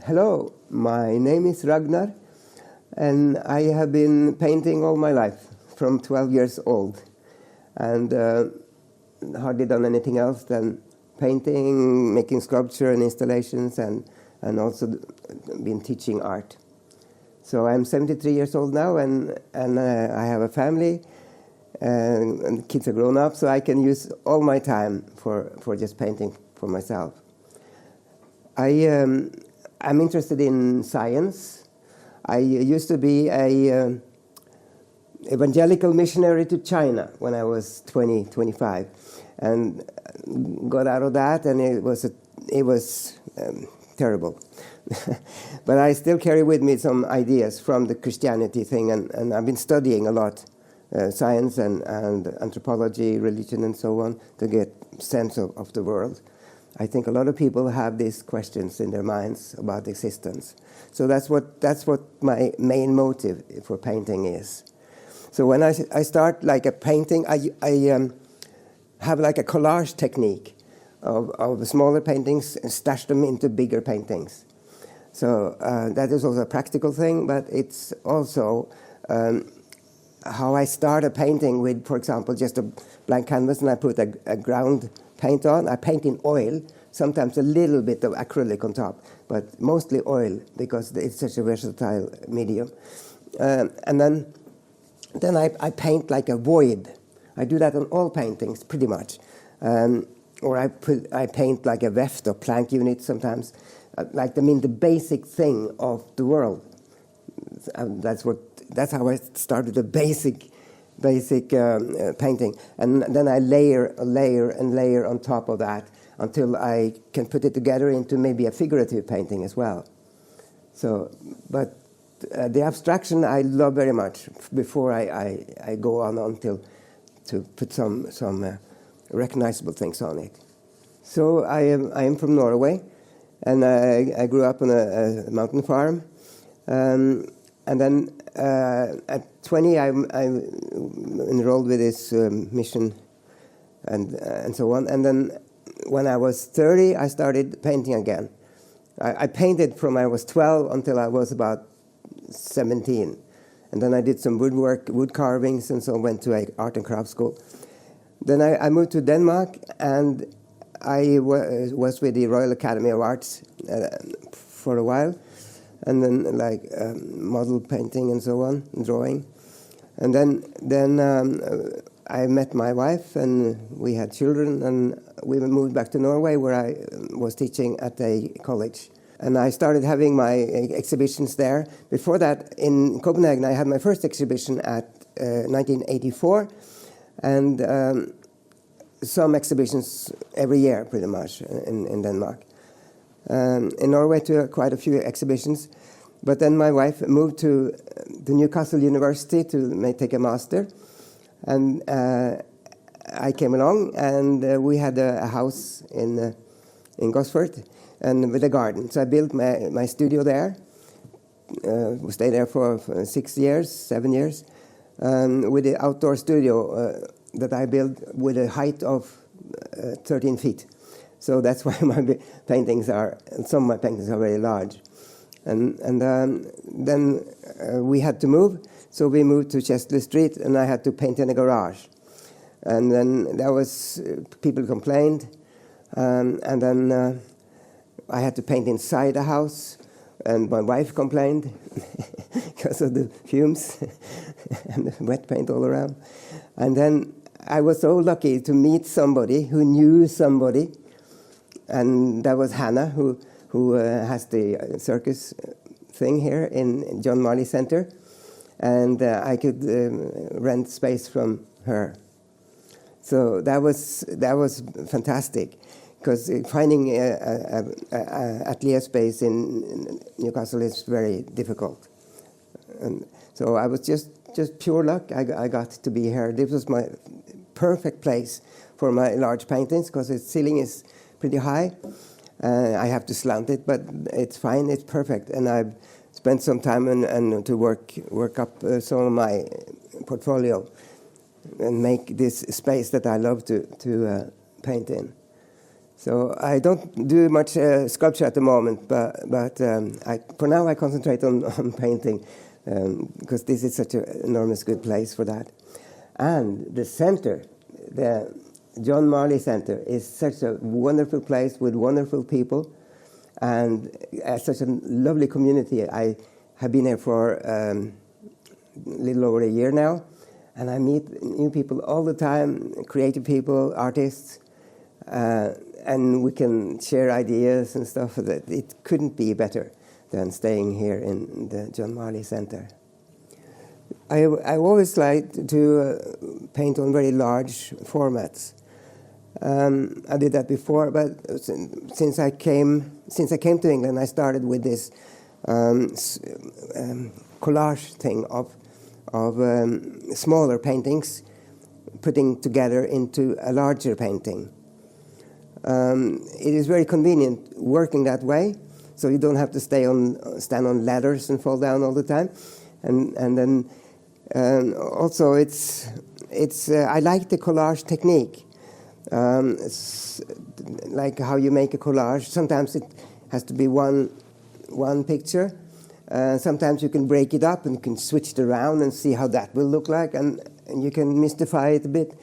Hello, my name is Ragnar, and I have been painting all my life, from 12 years old, and hardly done anything else than painting, making sculpture and installations, and also been teaching art. So I'm 73 years old now, and I have a family, and the kids are grown up, so I can use all my time for just painting for myself. I'm interested in science. I used to be a evangelical missionary to China when I was 25, and got out of that, and it was terrible. But I still carry with me some ideas from the Christianity thing, and I've been studying a lot, science and anthropology, religion, and so on, to get sense of the world. I think a lot of people have these questions in their minds about existence. So that's what my main motive for painting is. So when I start like a painting, I have like a collage technique of smaller paintings and stash them into bigger paintings. So that is also a practical thing, but it's also how I start a painting with, for example, just a blank canvas, and I put a ground paint on. I paint in oil, sometimes a little bit of acrylic on top, but mostly oil because it's such a versatile medium. And then I paint like a void. I do that on all paintings pretty much. Or I paint like a weft or plank unit sometimes. The basic thing of the world. That's how I started the basic painting, and then I layer on top of that until I can put it together into maybe a figurative painting as well. So, but the abstraction I love very much before I go on to put some recognizable things on it. So I am from Norway, and I grew up on a mountain farm, and then at 20 I enrolled with this mission and so on, and then when I was 30 I started painting again. I painted from I was 12 until I was about 17, and then I did some wood carvings, and so went to an art and craft school. Then I moved to Denmark, and I was with the Royal Academy of Arts for a while, and then model painting and so on, drawing. And then I met my wife, and we had children, and we moved back to Norway, where I was teaching at a college. And I started having my exhibitions there. Before that, in Copenhagen, I had my first exhibition at 1984, and some exhibitions every year, pretty much, in Denmark. In Norway, to quite a few exhibitions. But then my wife moved to the Newcastle University to take a master. And I came along, and we had a house in Gosford, and with a garden. So I built my studio there. We stayed there for 7 years, with the outdoor studio that I built with a height of 13 feet. So that's why some of my paintings are very large. And then we had to move, so we moved to Chester Street, and I had to paint in a garage. And then people complained, and then I had to paint inside the house, and my wife complained because of the fumes and the wet paint all around. And then I was so lucky to meet somebody who knew somebody, and that was Hannah, who has the circus thing here in John Marley Center, and I could rent space from her. So that was fantastic, because finding an atelier space in Newcastle is very difficult. And so I was just pure luck. I got to be here. This was my perfect place for my large paintings, because the ceiling is pretty high. I have to slant it, but it's fine. It's perfect, and I've spent some time and to work up some of my portfolio and make this space that I love to paint in. So I don't do much sculpture at the moment, but for now I concentrate on painting because this is such an enormous good place for that. And the center, the John Marley Center, is such a wonderful place with wonderful people and such a lovely community. I have been here for a little over a year now, and I meet new people all the time, creative people, artists, and we can share ideas and stuff. That it couldn't be better than staying here in the John Marley Center. I always liked to paint on very large formats. I did that before, but since I came to England, I started with this collage thing of smaller paintings putting together into a larger painting. It is very convenient working that way, so you don't have to stand on ladders and fall down all the time. And then also it's I like the collage technique. It's like how you make a collage. Sometimes it has to be one picture. Sometimes you can break it up and you can switch it around and see how that will look like, and you can mystify it a bit.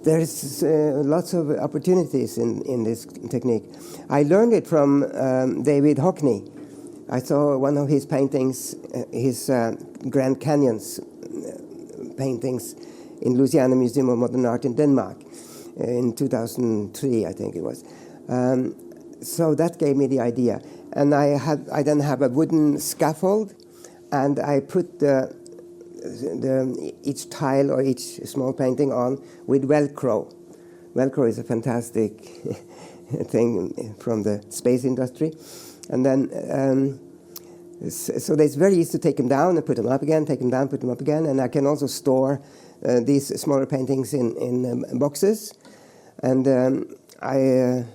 There's lots of opportunities in this technique. I learned it from David Hockney. I saw one of his paintings, his Grand Canyons paintings in Louisiana Museum of Modern Art in Denmark in 2003, I think it was. So that gave me the idea. And I then have a wooden scaffold, and I put each tile or each small painting on with Velcro. Velcro is a fantastic thing from the space industry. And then, so it's very easy to take them down and put them up again, take them down, put them up again. And I can also store these smaller paintings in boxes. And I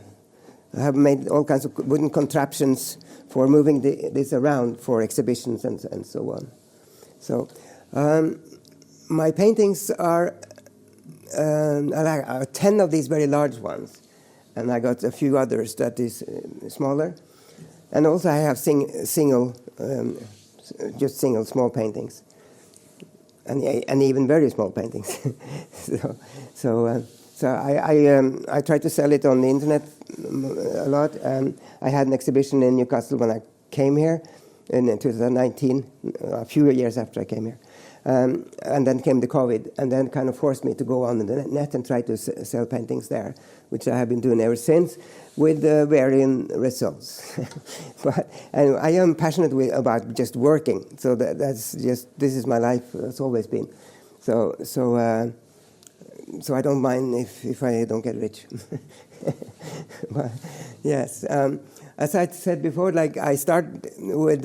have made all kinds of wooden contraptions for moving this around for exhibitions and so on. So my paintings are 10 of these very large ones, and I got a few others that is smaller. And also I have single small paintings, and even very small paintings. So I try to sell it on the internet a lot. I had an exhibition in Newcastle when I came here in 2019, a few years after I came here. And then came the COVID, and then kind of forced me to go on the net and try to sell paintings there, which I have been doing ever since, with varying results. And I am passionate about just working, so that's just, this is my life. It's always been. So I don't mind if I don't get rich. But, yes, as I said before, like I start with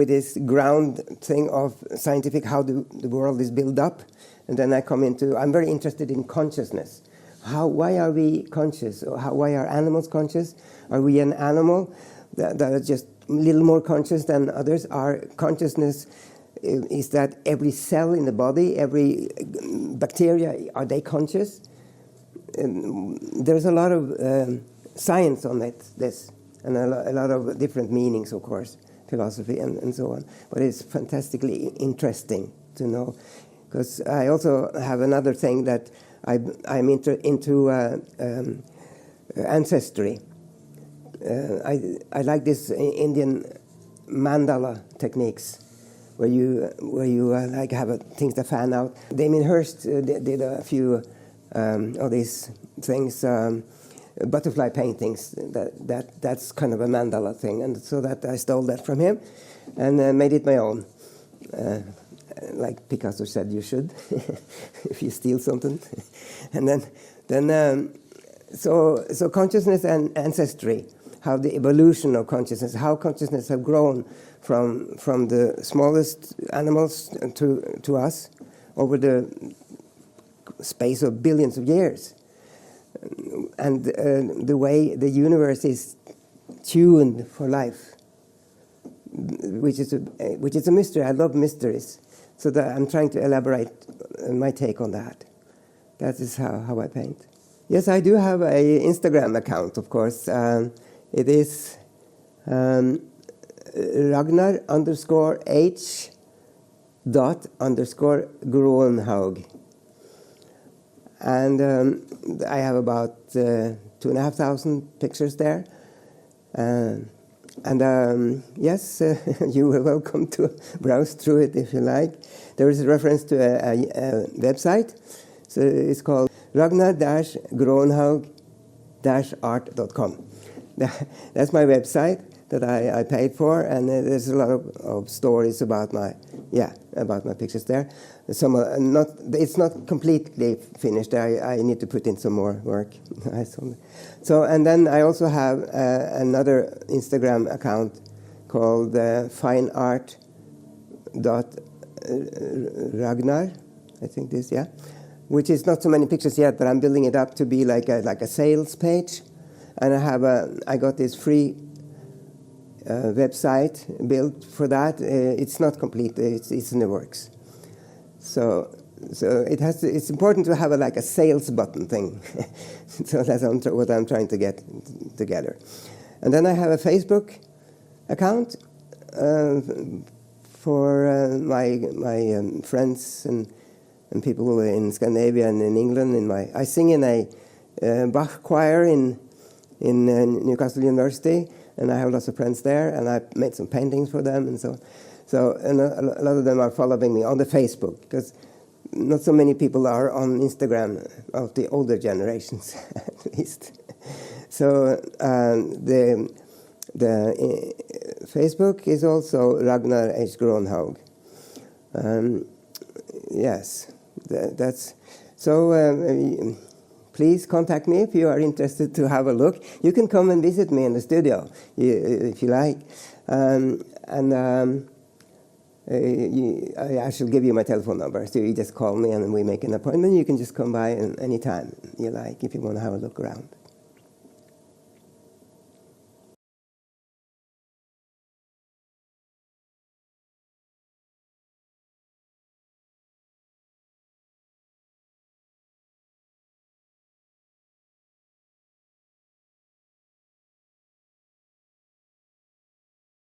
this ground thing of scientific, how the world is built up, and then I come into, I'm very interested in consciousness. Why are we conscious? Why are animals conscious? Are we an animal that are just a little more conscious than others? Our consciousness is that every cell in the body, every bacteria, are they conscious? There's a lot of science on this, and a lot of different meanings, of course, philosophy and so on. But it's fantastically interesting to know, because I also have another thing that I'm into ancestry. I like this Indian mandala techniques, where you like have things that fan out. Damien Hirst did a few of these things, butterfly paintings. That's kind of a mandala thing, and so that I stole that from him and made it my own. Like Picasso said, you should if you steal something. And then so consciousness and ancestry, how the evolution of consciousness, how consciousness have grown from the smallest animals to us over the space of billions of years, and the way the universe is tuned for life, which is a mystery. I love mysteries, so that I'm trying to elaborate my take on that. That is how I paint. Yes, I do have a Instagram account, of course. It is Ragnar_H._Groenhaug. And I have about 2,500 pictures there. Yes, you are welcome to browse through it if you like. There is a reference to a website. So it's called Ragnar-Groenhaug-art.com. That's my website that I paid for, and there's a lot of stories about my pictures there. Some it's not completely finished. I need to put in some more work. So, and then I also have another Instagram account called fineart.ragnar. I think this, yeah, which is not so many pictures yet, but I'm building it up to be like a sales page, and I got this free website built for that. It's not complete. It's in the works. So it's important to have like a sales button thing. So that's what I'm trying to get together. And then I have a Facebook account for my friends and people in Scandinavia and in England. I sing in a Bach choir in Newcastle University, and I have lots of friends there, and I made some paintings for them and so on. So and a lot of them are following me on the Facebook, because not so many people are on Instagram, of the older generations at least. So the Facebook is also Ragnar H. Groenhaug. Yes, that's so. Please contact me if you are interested to have a look. You can come and visit me in the studio if you like. I shall give you my telephone number, so you just call me and we make an appointment. You can just come by any time you like if you want to have a look around.